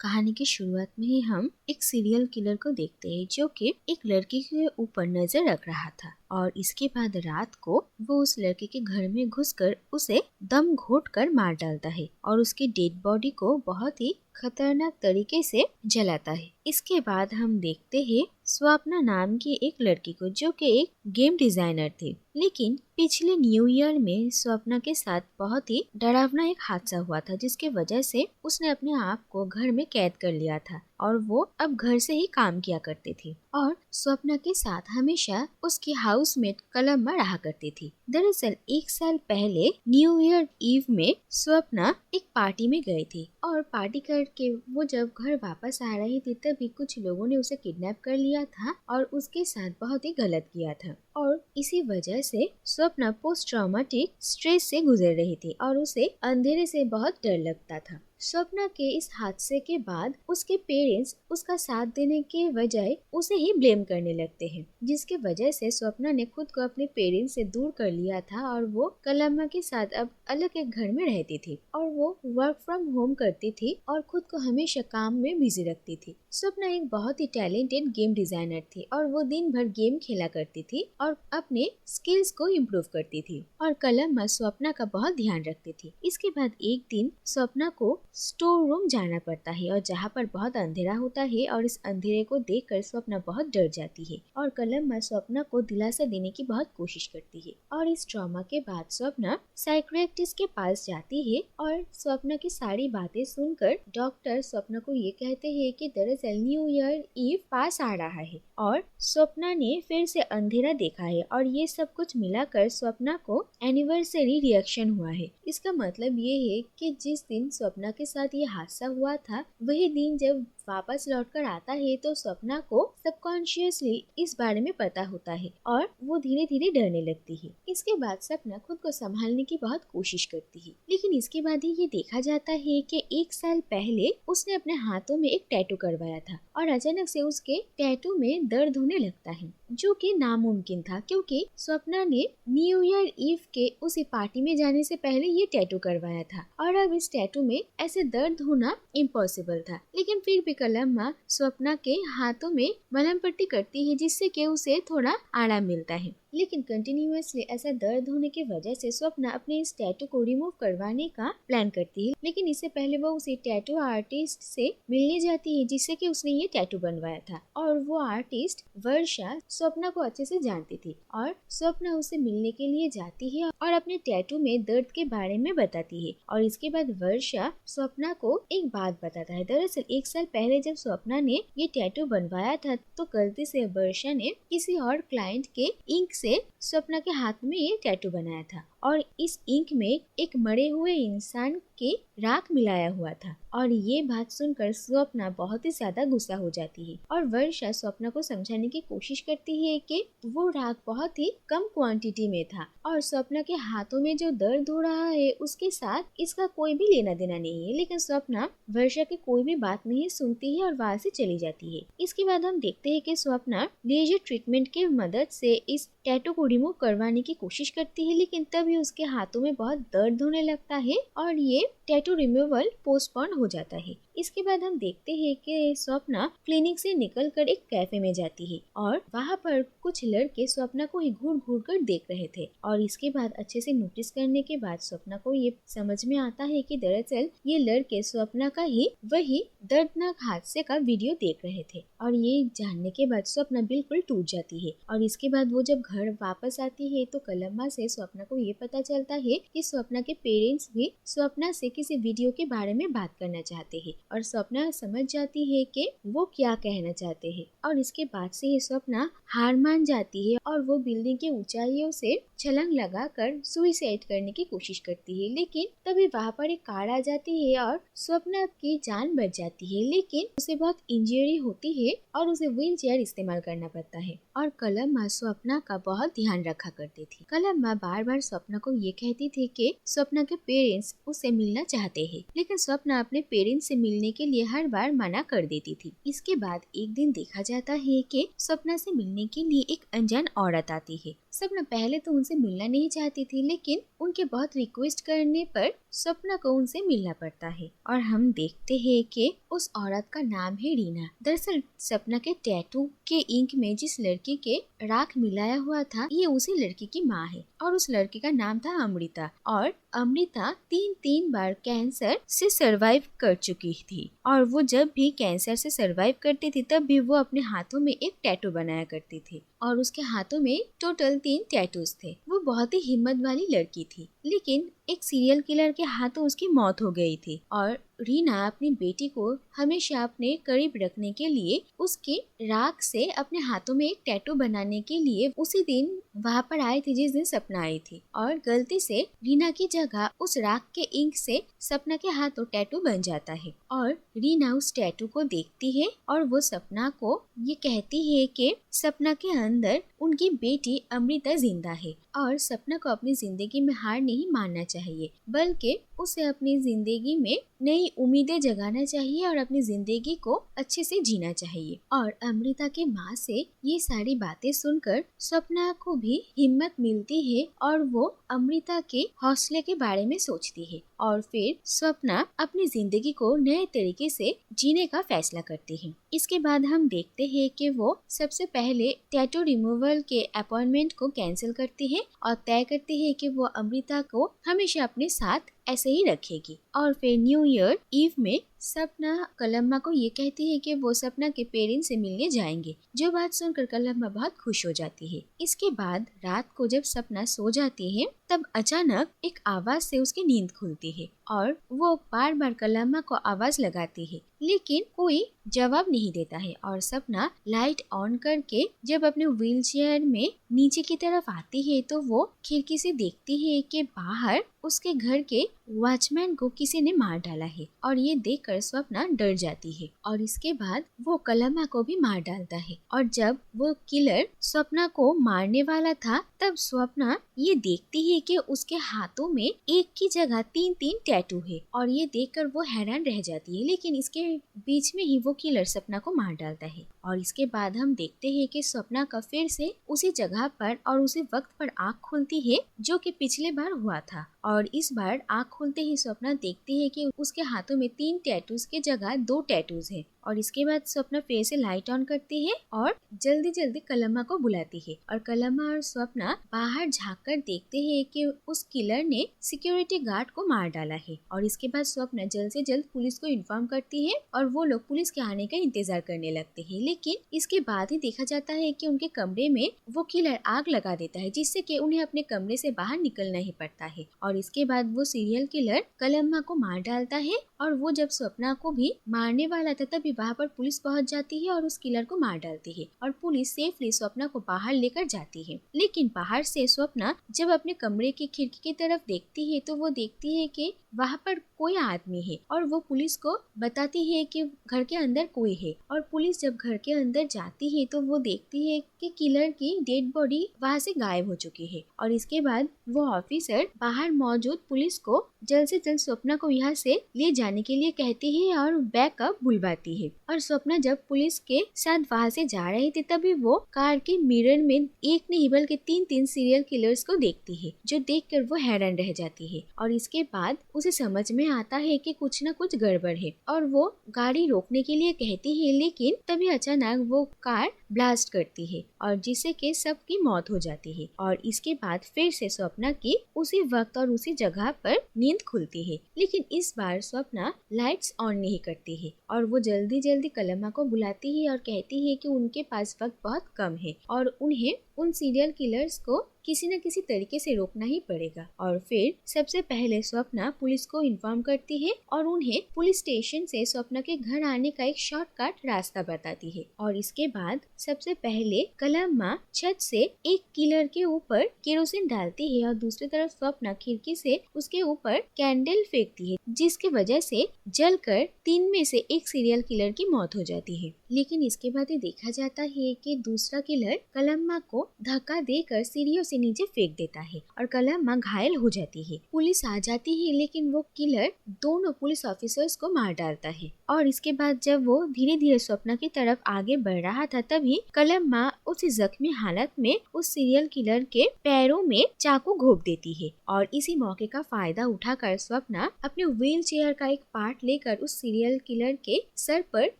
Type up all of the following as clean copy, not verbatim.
कहानी की शुरुआत में ही हम एक सीरियल किलर को देखते हैं जो कि एक लड़की के ऊपर नजर रख रहा था और इसके बाद रात को वो उस लड़के के घर में घुसकर उसे दम घोट कर मार डालता है और उसकी डेड बॉडी को बहुत ही खतरनाक तरीके से जलाता है। इसके बाद हम देखते हैं स्वप्ना नाम की एक लड़की को जो कि एक गेम डिजाइनर थी, लेकिन पिछले न्यू ईयर में स्वप्ना के साथ बहुत ही डरावना एक हादसा हुआ था जिसके वजह से उसने अपने आप को घर में कैद कर लिया था और वो अब घर से ही काम किया करती थी और स्वप्ना के साथ हमेशा उसकी हाउसमेट कलम्मा रहा करती थी। दरअसल 1 साल पहले न्यू ईयर ईव में स्वप्ना एक पार्टी में गई थी और पार्टी करके वो जब घर वापस आ रही थी तभी कुछ लोगों ने उसे किडनैप कर लिया था और उसके साथ बहुत ही गलत किया था और इसी वजह से स्वप्ना पोस्ट ट्रॉमेटिक स्ट्रेस से गुजर रही थी और उसे अंधेरे से बहुत डर लगता था। स्वप्ना के इस हादसे के बाद उसके पेरेंट्स उसका साथ देने के बजाय उसे ही ब्लेम करने लगते हैं, जिसके वजह से स्वप्ना ने खुद को अपने पेरेंट्स से दूर कर लिया था और वो कलम्मा के साथ अब अलग एक घर में रहती थी और वो वर्क फ्रॉम होम करती थी और खुद को हमेशा काम में बिजी रखती थी। स्वप्ना एक बहुत ही टैलेंटेड गेम डिजाइनर थी और वो दिन भर गेम खेला करती थी और अपने स्किल्स को इम्प्रूव करती थी और कलम्मा स्वप्ना का बहुत ध्यान रखती थी। इसके बाद एक दिन स्वप्ना को स्टोर रूम जाना पड़ता है और जहाँ पर बहुत अंधेरा होता है और इस अंधेरे को देखकर स्वप्ना बहुत डर जाती है और कलम्मा स्वप्ना को दिलासा देने की बहुत कोशिश करती है और इस ट्रॉमा के बाद स्वप्ना साइकियाट्रिस्ट के पास जाती है और स्वप्ना की सारी बातें सुनकर डॉक्टर स्वप्ना को ये कहते हैं कि दरअसल न्यू ईयर ईव पास आ रहा है और स्वप्ना ने फिर से अंधेरा देखा है और ये सब कुछ मिलाकर स्वप्ना को एनिवर्सरी रिएक्शन हुआ है। इसका मतलब ये है कि जिस दिन स्वप्ना के साथ ये हादसा हुआ था वही दिन जब वापस लौटकर आता है तो स्वप्ना को सबकॉन्शियसली इस बारे में पता होता है और वो धीरे धीरे डरने लगती है। इसके बाद स्वप्ना खुद को संभालने की बहुत कोशिश करती है, लेकिन इसके बाद ही ये देखा जाता है कि 1 साल पहले उसने अपने हाथों में एक टैटू करवाया था और अचानक से उसके टैटू में दर्द होने लगता है जो कि नामुमकिन था क्योंकि स्वप्ना ने न्यू ईयर ईव के उसी पार्टी में जाने से पहले ये टैटू करवाया था और अब इस टैटू में ऐसे दर्द होना इम्पॉसिबल था। लेकिन फिर भी कलम्मा स्वप्ना के हाथों में मलहम पट्टी करती है जिससे कि उसे थोड़ा आराम मिलता है, लेकिन कंटिन्यूअसली ऐसा दर्द होने की वजह से स्वप्ना अपने इस टैटू को रिमूव करवाने का प्लान करती है। लेकिन इससे पहले वो उसी टैटू आर्टिस्ट से मिलने जाती है जिससे कि उसने ये टैटू बनवाया था और वो आर्टिस्ट वर्षा स्वप्ना को अच्छे से जानती थी और स्वप्ना उसे मिलने के लिए जाती है और अपने टैटू में दर्द के बारे में बताती है और इसके बाद वर्षा स्वप्ना को एक बात बताता है। दरअसल 1 साल पहले जब स्वप्ना ने ये टैटू बनवाया था तो गलती से वर्षा ने किसी और क्लाइंट के इंक से स्वप्ना के हाथ में ये टैटू बनाया था और इस इंक में एक मरे हुए इंसान के राख मिलाया हुआ था और ये बात सुनकर स्वप्ना बहुत ही ज्यादा गुस्सा हो जाती है और वर्षा स्वप्ना को समझाने की कोशिश करती है कि वो राख बहुत ही कम क्वांटिटी में था और स्वप्ना के हाथों में जो दर्द हो रहा है उसके साथ इसका कोई भी लेना देना नहीं है। लेकिन स्वप्ना वर्षा की कोई भी बात नहीं सुनती है और वहाँ से चली जाती है। इसके बाद हम देखते हैं कि स्वप्ना लेजर ट्रीटमेंट की मदद से इस टैटू को रिमूव करवाने की कोशिश करती है, लेकिन तभी उसके हाथों में बहुत दर्द होने लगता है और ये टैटू रिमूवल पोस्टपोन हो जाता है। इसके बाद हम देखते हैं कि स्वप्ना क्लिनिक से निकलकर एक कैफे में जाती है और वहाँ पर कुछ लड़के स्वप्ना को ही घूर घूर कर देख रहे थे और इसके बाद अच्छे से नोटिस करने के बाद स्वप्ना को ये समझ में आता है कि दरअसल ये लड़के स्वप्ना का ही वही दर्दनाक हादसे का वीडियो देख रहे थे और ये जानने के बाद स्वप्ना बिल्कुल टूट जाती है और इसके बाद वो जब घर वापस आती है तो कलम्मा से स्वप्ना को ये पता चलता है कि स्वप्ना के पेरेंट्स भी स्वप्ना से किसी वीडियो के बारे में बात करना चाहते हैं और स्वप्ना समझ जाती है कि वो क्या कहना चाहते हैं और इसके बाद से ही स्वप्ना हार मान जाती है और वो बिल्डिंग के ऊंचाइयों से छलांग लगाकर सुसाइड करने की कोशिश करती है। लेकिन तभी वहाँ पर एक कार आ जाती है और स्वप्ना की जान बच जाती है, लेकिन उसे बहुत इंजरी होती है और उसे व्हील चेयर इस्तेमाल करना पड़ता है और कलम्मा स्वप्ना का बहुत ध्यान रखा करती थी। कलम्मा बार बार स्वप्ना को ये कहती थी कि स्वप्ना के पेरेंट्स उससे मिलना चाहते हैं, लेकिन स्वप्ना अपने पेरेंट्स से मिलने के लिए हर बार मना कर देती थी। इसके बाद एक दिन देखा जाता है कि स्वप्ना से मिलने के लिए एक अनजान औरत आती है। स्वप्ना पहले तो उनसे मिलना नहीं चाहती थी, लेकिन उनके बहुत रिक्वेस्ट करने पर सपना को उनसे मिलना पड़ता है और हम देखते हैं कि उस औरत का नाम है रीना। दरअसल सपना के टैटू के इंक में जिस लड़की के राख मिलाया हुआ था, ये उसी लड़की की माँ है और उस लड़की का नाम था अमृता। और अमृता तीन बार कैंसर से सरवाइव कर चुकी थी और वो जब भी कैंसर से सरवाइव करती थी तब भी वो अपने हाथों में एक टैटू बनाया करती थी और उसके हाथों में टोटल 3 टैटूज थे। वो बहुत ही हिम्मत वाली लड़की थी, लेकिन एक सीरियल किलर के हाथों उसकी मौत हो गई थी और रीना अपनी बेटी को हमेशा अपने करीब रखने के लिए उसके राख से अपने हाथों में एक टैटू बनाने के लिए उसी दिन वहाँ पर आई थी जिस दिन सपना आई थी और गलती से रीना की जगह उस राख के इंक से सपना के हाथों टैटू बन जाता है और रीना उस टैटू को देखती है और वो सपना को ये कहती है कि सपना के अंदर उनकी बेटी अमृता जिंदा है और सपना को अपनी जिंदगी में हार नहीं मानना चाहिए, बल्कि उसे अपनी जिंदगी में नई उम्मीदें जगाना चाहिए और अपनी जिंदगी को अच्छे से जीना चाहिए। और अमृता की माँ से ये सारी बातें सुनकर सपना को भी हिम्मत मिलती है और वो अमृता के हौसले के बारे में सोचती है और फिर सपना अपनी जिंदगी को नए तरीके से जीने का फैसला करती है। इसके बाद हम देखते हैं कि वो सबसे पहले टैटू रिमूवल के अपॉइंटमेंट को कैंसिल करती है और तय करती है कि वो अमृता को हमेशा अपने साथ ऐसे ही रखेगी। और फिर न्यू ईयर ईव में सपना कलम्मा को ये कहती है कि वो सपना के पेरेंट्स से मिलने जाएंगे, जो बात सुनकर कलम्मा बहुत खुश हो जाती है। इसके बाद रात को जब सपना सो जाती है तब अचानक एक आवाज से उसकी नींद खुलती है और वो बार बार कलम्मा को आवाज लगाती है, लेकिन कोई जवाब नहीं देता है और सपना लाइट ऑन करके जब अपने व्हीलचेयर में नीचे की तरफ आती है तो वो खिड़की से देखती है कि बाहर उसके घर के वॉचमैन को किसी ने मार डाला है और ये देखकर स्वप्ना डर जाती है और इसके बाद वो कलम्मा को भी मार डालता है। और जब वो किलर स्वप्ना को मारने वाला था तब स्वप्ना ये देखती है कि उसके हाथों में एक की जगह 3 टैटू है और ये देखकर वो हैरान रह जाती है, लेकिन इसके बीच में ही वो किलर सपना को मार डालता है। और इसके बाद हम देखते हैं कि सपना का फिर से उसी जगह पर और उसी वक्त पर आँख खुलती है जो कि पिछले बार हुआ था और इस बार आँख खुलते ही सपना देखती है कि उसके हाथों में 3 टैटूज के जगह 2 टैटूज है। और इसके बाद स्वप्ना फिर से लाइट ऑन करती है और जल्दी जल्दी कलम्मा को बुलाती है और कलम्मा और स्वप्ना बाहर झांक कर देखते हैं कि उस किलर ने सिक्योरिटी गार्ड को मार डाला है। और इसके बाद स्वप्ना जल्द से जल्द पुलिस को इन्फॉर्म करती है और वो लोग पुलिस के आने का इंतजार करने लगते हैं, लेकिन इसके बाद ही देखा जाता है कि उनके कमरे में वो किलर आग लगा देता है जिससे कि उन्हें अपने कमरे से बाहर निकलना ही पड़ता है। और इसके बाद वो सीरियल किलर कलम्मा को मार डालता है और वो जब स्वप्ना को भी मारने वाला था तभी वहाँ पर पुलिस पहुँच जाती है और उस किलर को मार डालती है और पुलिस सेफली स्वप्ना को बाहर लेकर जाती है। लेकिन बाहर से स्वप्ना जब अपने कमरे की खिड़की की तरफ देखती है तो वो देखती है कि वहाँ पर कोई आदमी है और वो पुलिस को बताती है कि घर के अंदर कोई है। और पुलिस जब घर के अंदर जाती है तो वो देखती है कि किलर की डेड बॉडी वहाँ से गायब हो चुकी है। और इसके बाद वो ऑफिसर बाहर मौजूद पुलिस को जल्द से जल्द स्वप्ना को यहाँ से ले जाने के लिए कहती है और बैकअप बुलवाती है। और स्वप्ना जब पुलिस के साथ वहाँ से जा रही थी तभी वो कार के मिरर में एक नहीं बल्कि 3 सीरियल किलर्स को देखती है, जो देखकर वो हैरान रह जाती है। और इसके बाद उसे समझ में आता है कि कुछ न कुछ गड़बड़ है और वो गाड़ी रोकने के लिए कहती है, लेकिन तभी अचानक वो कार ब्लास्ट करती है और जिससे कि सबकी मौत हो जाती है। और इसके बाद फिर से स्वप्ना की उसी वक्त और उसी जगह पर नींद खुलती है, लेकिन इस बार स्वप्ना लाइट्स ऑन नहीं करती है और वो जल्दी जल्दी कलम्मा को बुलाती है और कहती है कि उनके पास वक्त बहुत कम है और उन्हें उन सीरियल किलर्स को किसी न किसी तरीके से रोकना ही पड़ेगा। और फिर सबसे पहले स्वप्ना पुलिस को इन्फॉर्म करती है और उन्हें पुलिस स्टेशन से स्वप्ना के घर आने का एक शॉर्टकट रास्ता बताती है। और इसके बाद सबसे पहले कलम्मा छत से एक किलर के ऊपर केरोसिन डालती है और दूसरी तरफ स्वप्ना खिड़की से उसके ऊपर कैंडल फेंकती है, जिसकी वजह से जलकर 3 में से एक सीरियल किलर की मौत हो जाती है। लेकिन इसके बाद ये देखा जाता है कि दूसरा किलर कलम्मा को धक्का देकर सीढ़ियों से नीचे फेंक देता है और कलम्मा घायल हो जाती है। पुलिस आ जाती है लेकिन वो किलर दोनों पुलिस ऑफिसर्स को मार डालता है। और इसके बाद जब वो धीरे धीरे स्वप्ना की तरफ आगे बढ़ रहा था तभी कलम्मा उसी जख्मी हालत में उस सीरियल किलर के पैरों में चाकू घोंप देती है। और इसी मौके का फायदा उठाकर स्वप्ना अपने व्हील चेयर का एक पार्ट लेकर उस सीरियल किलर के सर पर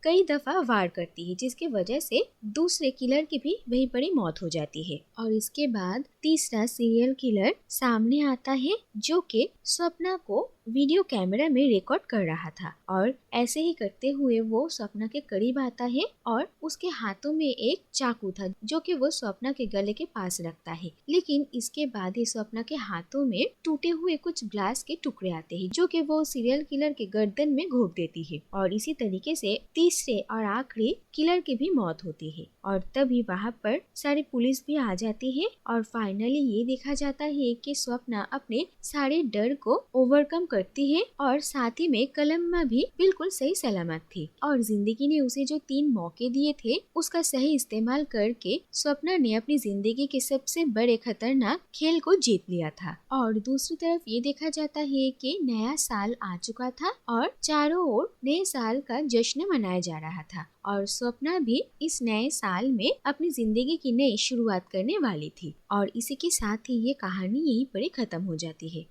कई दफा वार करती है, जिसके वजह से दूसरे किलर की भी वहीं पर ही मौत हो जाती है। और इसके बाद तीसरा सीरियल किलर सामने आता है जो कि स्वप्ना को वीडियो कैमरा में रिकॉर्ड कर रहा था। और ऐसे ही करते हुए वो स्वप्ना के करीब आता है और उसके हाथों में एक चाकू था जो कि वो स्वप्ना के गले के पास रखता है। लेकिन इसके बाद ही स्वप्ना के हाथों में टूटे हुए कुछ ग्लास के टुकड़े आते हैं जो कि वो सीरियल किलर के गर्दन में घोंप देती है। और इसी तरीके से तीसरे और आखिरी किलर की भी मौत होती है। और तभी वहाँ पर सारी पुलिस भी आ जाती है और फाइनली ये देखा जाता है कि स्वप्ना अपने सारे डर को ओवरकम करती है और साथ ही में कलम्मा भी बिल्कुल सही सलामत थी। और जिंदगी ने उसे जो 3 मौके दिए थे उसका सही इस्तेमाल करके स्वप्ना ने अपनी जिंदगी के सबसे बड़े खतरनाक खेल को जीत लिया था। और दूसरी तरफ ये देखा जाता है कि नया साल आ चुका था और चारों ओर नए साल का जश्न मनाया जा रहा था और स्वप्ना भी इस नए साल में अपनी जिंदगी की नई शुरुआत करने वाली थी। और इसी के साथ ही ये कहानी यहीं पर ही खत्म हो जाती है।